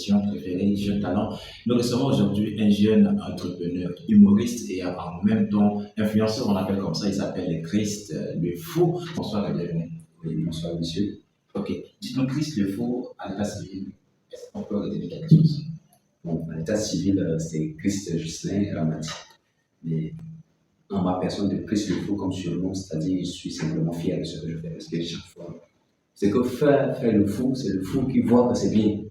émission préférée, Jeunes Talents. Nous recevons aujourd'hui un jeune entrepreneur, humoriste et en même temps influenceur, on l'appelle comme ça, il s'appelle Christ le Fou. Bonsoir et bienvenue. Oui, bonsoir monsieur. Ok, dites-nous Christ le Fou à l'état civil, est-ce qu'on peut retenir quelque chose? Bon, à l'état civil, c'est Christ Justin Ramati. Mais en ma personne de Christ le Fou comme surnom, c'est-à-dire je suis simplement fier de ce que je fais parce que chaque fois, c'est que faire le fou, c'est le fou qui voit que c'est bien.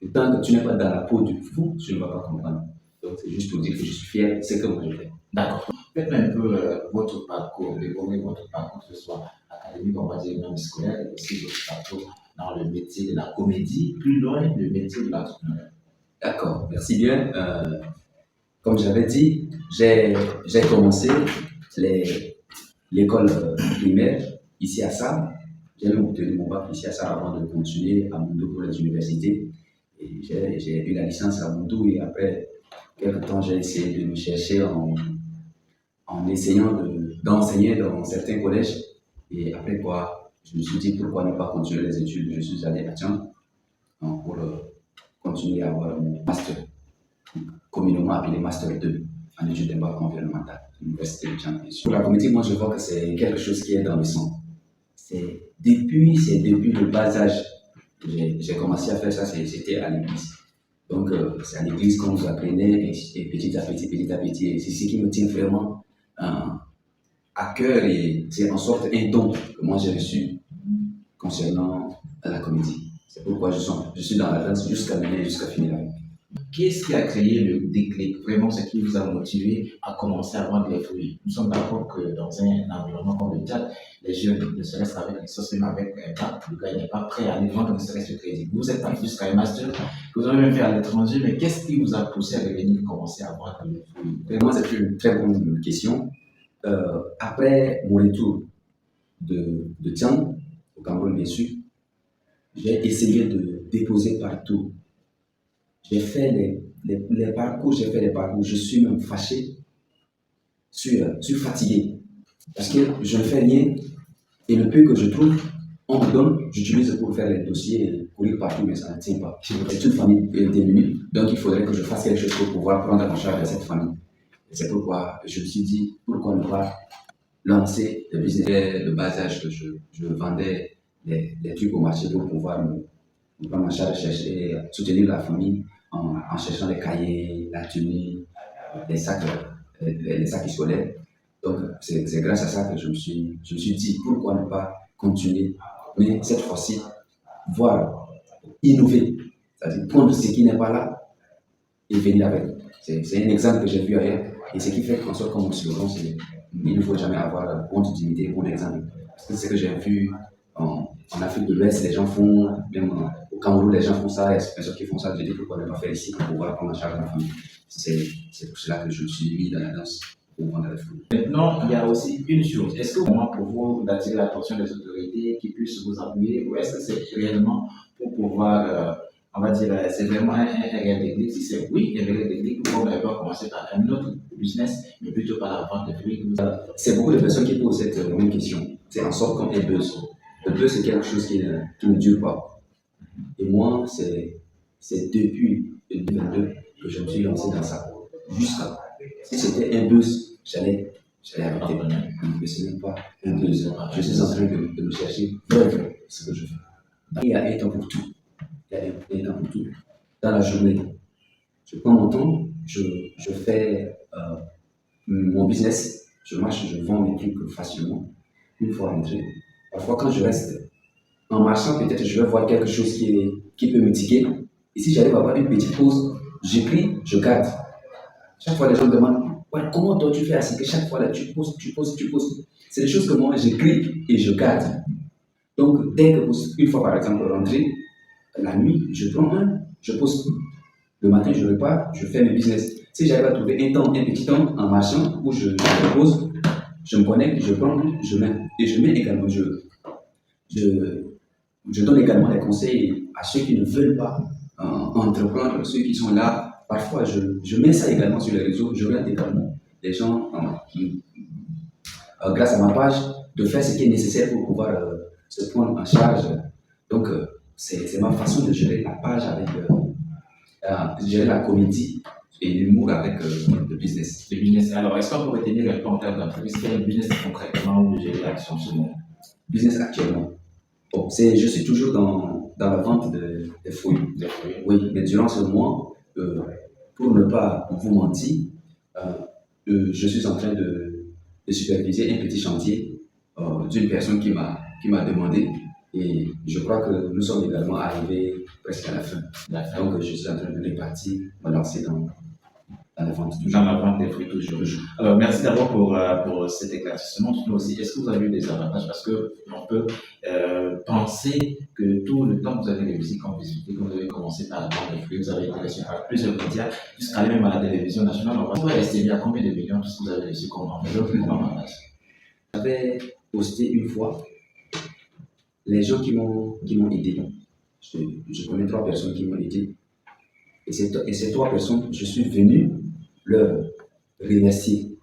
Et tant que tu n'es pas dans la peau du fou, tu ne vas pas comprendre. Donc c'est juste pour dire que je suis fier de ce que moi je fais. D'accord. Faites-moi un peu votre parcours, dévorer votre parcours, que ce soit académique, on va dire, même scolaire, et aussi votre parcours dans le métier de la comédie, plus loin le métier de l'entrepreneuriat. D'accord, merci bien. Comme j'avais dit, j'ai commencé l'école primaire ici à Sam. J'ai même obtenu mon bac ici à Sam avant de continuer à Moundou pour les universités. Et j'ai eu la licence à Moundou et après quelques temps, j'ai essayé de me chercher en essayant d'enseigner dans certains collèges. Et après quoi, je me suis dit pourquoi ne pas continuer les études. Je suis allé à Tian pour continuer à avoir mon master, communément appelé Master 2 en études d'impact environnemental, à l'Université de Tian. Pour la communauté, moi je vois que c'est quelque chose qui est dans le sang. C'est depuis le bas âge que j'ai commencé à faire ça, c'était à l'église. Donc c'est à l'église qu'on nous apprenait et petit à petit, et c'est ce qui me tient vraiment à cœur et c'est en sorte un don que moi j'ai reçu concernant la comédie. C'est pourquoi je suis dans la danse jusqu'à finir la vie. Qu'est-ce qui a créé le déclic? Vraiment, ce qui vous a motivé à commencer à vendre les fruits? Nous sommes d'accord que dans un environnement comme le Tchad, les jeunes, ne serait-ce qu'avec les sauces, même avec un bac, le gars n'est pas prêt à aller vendre, ne serait-ce que crédit. Vous êtes parti jusqu'à un master que vous avez même fait à l'étranger, mais qu'est-ce qui vous a poussé à revenir commencer à vendre les fruits? Vraiment, c'est une très bonne question. Après mon retour de Tian, au Cameroun, bien sûr, j'ai essayé de déposer partout. J'ai fait les parcours, je suis même fâché, je suis fatigué. Parce que je ne fais rien et le peu que je trouve, on me donne, j'utilise pour faire les dossiers et courir partout, mais ça ne tient pas. C'est une famille démunie, donc il faudrait que je fasse quelque chose pour pouvoir prendre en charge cette famille. Et c'est pourquoi je me suis dit, pourquoi ne pas lancer le business. Dès le bas âge que je vendais les trucs au marché pour pouvoir me prendre en charge, chercher, soutenir la famille en cherchant les cahiers, la tenue, les sacs scolaires. Donc, c'est grâce à ça que je me suis dit pourquoi ne pas continuer, mais cette fois-ci, voir, innover, c'est-à-dire prendre ce qui n'est pas là et venir avec. C'est un exemple que j'ai vu ailleurs et ce qui fait qu'en sorte comme mon slogan, c'est il ne faut jamais avoir honte d'imiter mon exemple. Parce que c'est ce que j'ai vu en Afrique de l'Ouest, les gens font, même au Cameroun, les gens font ça, il y a certaines personnes qui font ça, je dis pourquoi ne pas faire ici pour pouvoir prendre en charge ma famille. C'est pour cela que je me suis mis dans la danse pour vendre les fruits. Maintenant, il y a aussi une chose. Est-ce que vraiment pour vous d'attirer l'attention des autorités qui puissent vous appuyer ou est-ce que c'est réellement pour pouvoir, on va dire, c'est vraiment un réel déclic? Si c'est oui, un réel déclic, pourquoi on va commencer par un autre business, mais plutôt par la vente de fruits? C'est beaucoup de personnes qui posent cette même question. C'est en sorte qu'on est buzz. Le buzz, c'est quelque chose qui ne dure pas. Et moi, c'est depuis 2022 que je me suis lancé dans ça. Jusqu'à. Si c'était un buzz, j'allais arrêter. Mais ce n'est pas un buzz. Je suis en train de me chercher ce que je fais. Il y a un temps pour tout. Il y a un temps pour tout. Dans la journée, je prends mon temps, je fais mon business, je marche, je vends mes trucs facilement. Une fois rentré. Parfois, quand je reste en marchant, peut-être je vais voir quelque chose qui peut me tiquer. Et si j'arrive à avoir une petite pause, j'écris, je garde. Chaque fois, les gens me demandent ouais, comment toi tu fais ainsi que chaque fois là, tu poses. C'est des choses que moi j'écris et je garde. Donc, dès que une fois par exemple rentré, la nuit, je prends je pose. Le matin, je repars, je fais mes business. Si j'arrive à trouver un petit temps en marchant où je pose, je me connecte, je prends, je mets. Et je mets également, je donne également des conseils à ceux qui ne veulent pas entreprendre, ceux qui sont là. Parfois, je mets ça également sur les réseaux, je regarde également les gens grâce à ma page, de faire ce qui est nécessaire pour pouvoir se prendre en charge. Donc, c'est ma façon de gérer la page avec gérer la comédie et l'humour avec le business. Le business. Alors, est-ce qu'on peut retenir un peu en termes d'entreprise? Quel est le business concrètement où vous gérez l'action en ce moment? Business actuellement. Bon, je suis toujours dans la vente des fruits. Des fruits. Oui, mais durant ce mois, pour ne pas vous mentir, je suis en train de superviser un petit chantier d'une personne qui m'a demandé. Et je crois que nous sommes également arrivés presque à la fin. Donc, je suis en train de répartir, me lancer dans la vente. Dans la vente des fruits toujours. Alors, merci d'abord pour cet éclaircissement. Nous aussi, est-ce que vous avez eu des avantages? Parce qu'on peut penser que tout le temps que vous avez réussi comme visité, que vous avez commencé par la vente des fruits, vous avez été reçu par plusieurs médias, jusqu'à même à la télévision nationale. On va estimer à combien de millions tout ce que vous avez réussi comme avantage? J'avais posté une fois les gens qui m'ont aidé. Je connais 3 personnes qui m'ont aidé. Et ces 3 personnes, je suis venu leur remercier.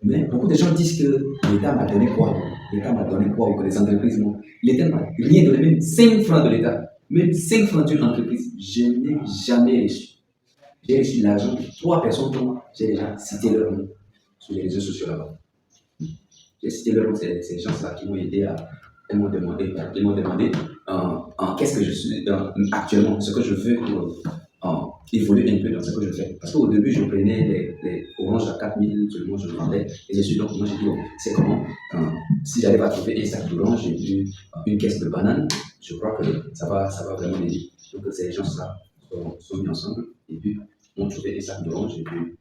Mais beaucoup de gens disent que l'État m'a donné quoi? L'État m'a donné quoi? Ou que les entreprises m'ont. L'État m'a rien donné, même 5 francs de l'État. Même 5 francs d'une entreprise, je n'ai jamais reçu. J'ai reçu l'argent de 3 personnes dont j'ai déjà cité leur nom sur les réseaux sociaux là-bas. J'ai cité leur nom, ces gens-là qui m'ont aidé à. Ils m'ont demandé qu'est-ce que je suis actuellement, ce que je veux pour évoluer un peu dans ce que je fais. Parce qu'au début, je prenais les oranges à 4000, tout le monde je vendais. Et je suis donc, moi j'ai dit, bon, c'est comment si j'arrive à trouver un sac d'orange et puis une caisse de bananes, je crois que ça va vraiment m'aider. Donc ces gens-là sont mis ensemble et puis ont trouvé un sac d'orange et puis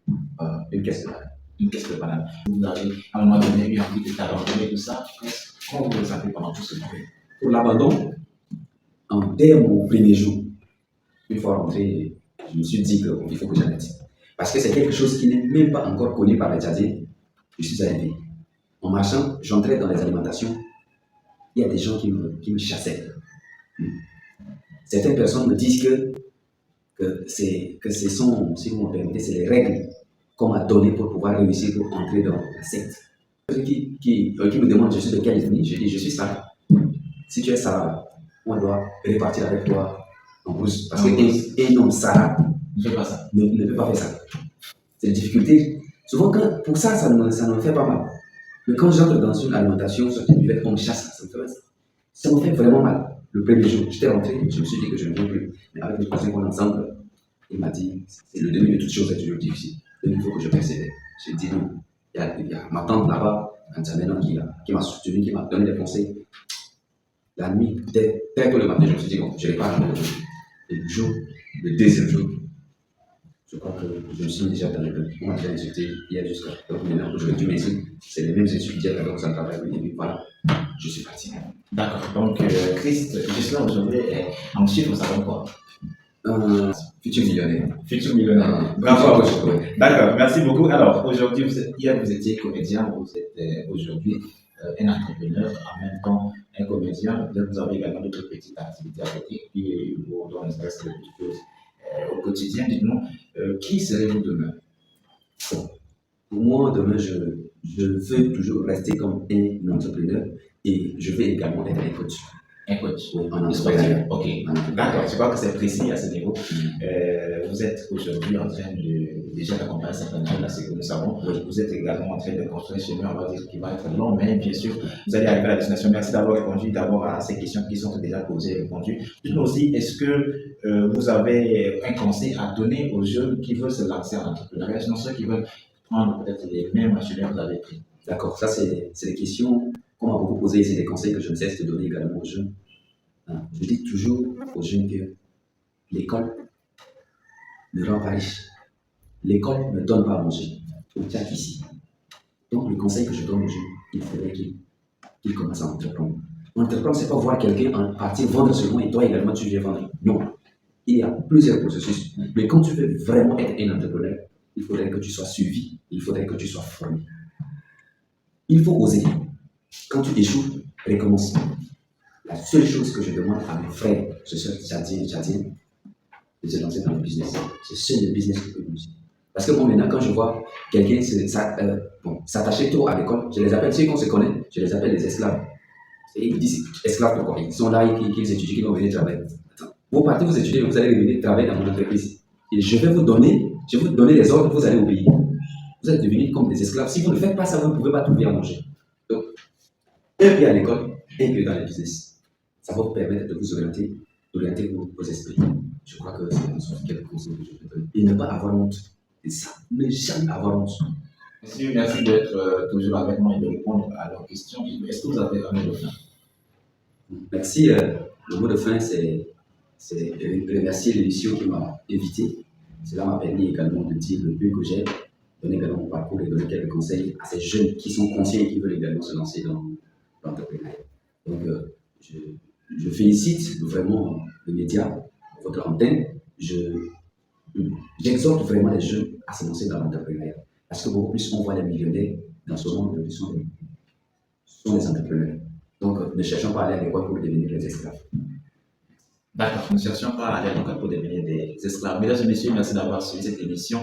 une caisse de bananes. Une caisse de bananes. Vous avez à un moment donné eu envie de t'abandonner tout ça. Comment vous vous sentez pendant tout ce temps? Pour l'abandon, dès mon premier jour, une fois rentré, je me suis dit qu'il faut que j'arrête. Parce que c'est quelque chose qui n'est même pas encore connu par les Tchadiens. Je suis arrivé. En marchant, j'entrais dans les alimentations. Il y a des gens qui me chassaient. Certaines personnes me disent que ce sont, si vous me permettez, c'est les règles qu'on m'a données pour pouvoir réussir pour entrer dans la secte. Qui me demande je suis de quelle ethnie, je dis je suis Sarah. Si tu es Sarah, on doit répartir avec toi en rouge. Parce qu'un homme Sarah ne fait pas ça. Ne peut pas faire ça. C'est une difficulté. Souvent, pour ça, ça me fait pas mal. Mais quand j'entre dans une alimentation, sur une buvette, on me chasse, ça me fait vraiment mal. Le premier jour, j'étais rentré, je me suis dit que je ne viens plus. Mais avec le cousin qu'on est ensemble, il m'a dit c'est le début de toute chose est toujours difficile. Donc, il faut que je persévère. J'ai dit non. Il y a ma tante là-bas, un Tchadien qui m'a soutenu, qui m'a donné des conseils. La nuit, très tôt le matin, je me suis dit, bon, je n'ai pas ramené le deuxième jour, je crois que je me suis déjà dans le bloc. On m'a déjà insulté hier jusqu'à maintenant, aujourd'hui, tu m'insultes. C'est les mêmes insultes d'hier, alors que ça ne travaille pas. Et puis voilà, je suis parti. D'accord. Donc, Christ, justement, aujourd'hui, en chiffres, ça donne quoi? Futur millionnaire. Futur millionnaire. Bravo à vous. D'accord, merci beaucoup. Alors, aujourd'hui, hier, vous étiez comédien, vous êtes aujourd'hui un entrepreneur, en même temps un comédien. Peut-être vous avez également d'autres petites activités à côté qui vous donnent quelque chose au quotidien. Dites-nous, qui serez-vous demain? Pour moi, demain, je veux toujours rester comme un entrepreneur et je veux également être un coach. Un coach, oui, en sportif. Ok, d'accord. Je crois que c'est précis à ce niveau. Vous êtes aujourd'hui en train de déjà d'accompagner certains jeunes, là, c'est que nous savons. Oui. Vous êtes également en train de construire chez nous, on va dire, qui va être long, mais bien sûr, vous allez arriver à la destination. Merci d'avoir répondu d'abord à ces questions qui sont déjà posées et répondues. Dites-nous aussi, est-ce que vous avez un conseil à donner aux jeunes qui veulent se lancer en entrepreneuriat, sinon ceux qui veulent prendre peut-être les mêmes chemins que vous avez pris? D'accord, ça c'est des questions qu'on m'a beaucoup posées, c'est des conseils que je ne cesse de donner également aux jeunes. Je dis toujours aux jeunes que l'école ne rend pas riche. L'école ne donne pas à manger au Tchad ici. Donc le conseil que je donne aux jeunes, il faudrait qu'ils commencent à entreprendre. Entreprendre, ce n'est pas voir quelqu'un partir vendre seulement et toi également tu viens vendre. Non, il y a plusieurs processus. Mais quand tu veux vraiment être un entrepreneur, il faudrait que tu sois suivi, il faudrait que tu sois formé. Il faut oser. Quand tu échoues, recommence. La seule chose que je demande à mes frères, ce sont Tchadiens et Tchadiennes, de se lancer dans le business. C'est seul le business qui peut nous aider. Parce que bon, maintenant, quand je vois quelqu'un s'attacher trop à l'école, je les appelle, ceux qu'on se connaît, je les appelle les esclaves. Et ils me disent esclaves pourquoi? Ils sont là, qu'ils étudient, qu'ils vont venir travailler. Attends, vous partez, vous étudiez, vous allez venir travailler dans mon entreprise. Et je vais vous donner les ordres, vous allez obéir. Vous êtes devenus comme des esclaves. Si vous ne faites pas ça, vous ne pouvez pas trouver à manger. Donc, un pied à l'école, un pied dans le business. Ça va vous permettre de vous d'orienter vos esprits. Je crois que c'est quelques conseils que je peux donner. Et ne pas avoir honte. C'est ça. Ne jamais avoir honte. Merci d'être toujours avec moi et de répondre à leurs questions. Est-ce que vous avez un mot de fin? Merci. Le mot de fin, c'est de remercier l'émission qui m'a invité. Cela m'a permis également de dire le peu que j'ai, donner également mon parcours et donner quelques conseils à ces jeunes qui sont conscients et qui veulent également se lancer dans l'entrepreneuriat. Donc, je félicite vraiment le média, votre antenne. J'exhorte vraiment les jeunes à se lancer dans l'entrepreneuriat. Parce que beaucoup plus on voit les millionnaires dans ce monde, ce sont les entrepreneurs. Donc, ne cherchons pas à aller à l'école pour devenir des esclaves. D'accord, nous ne cherchons pas à aller à l'école pour devenir des esclaves. Mesdames et messieurs, merci d'avoir suivi cette émission.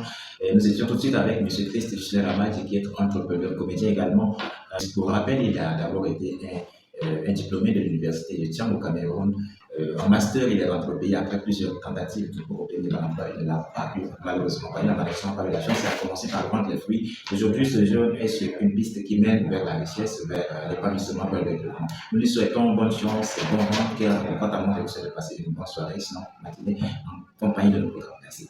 Nous étions tout de suite avec M. Christ Schiller-Amadji, qui est entrepreneur, comédien également. Pour rappel, il a d'abord été un diplômé de l'université de Thiam au Cameroun. En master, il est rentré au pays après plusieurs tentatives pour obtenir l'emploi. Il n'a pas eu, malheureusement, pas eu la connexion, pas eu la chance. Il a commencé par vendre les fruits. Aujourd'hui, ce jeune est sur une piste qui mène vers la richesse, vers l'épanouissement, vers le développement. Nous lui souhaitons bonne chance et bon vent, car quant à moi, je vous souhaite de passer une bonne soirée, sinon matinée, en compagnie de nos programmes. Merci.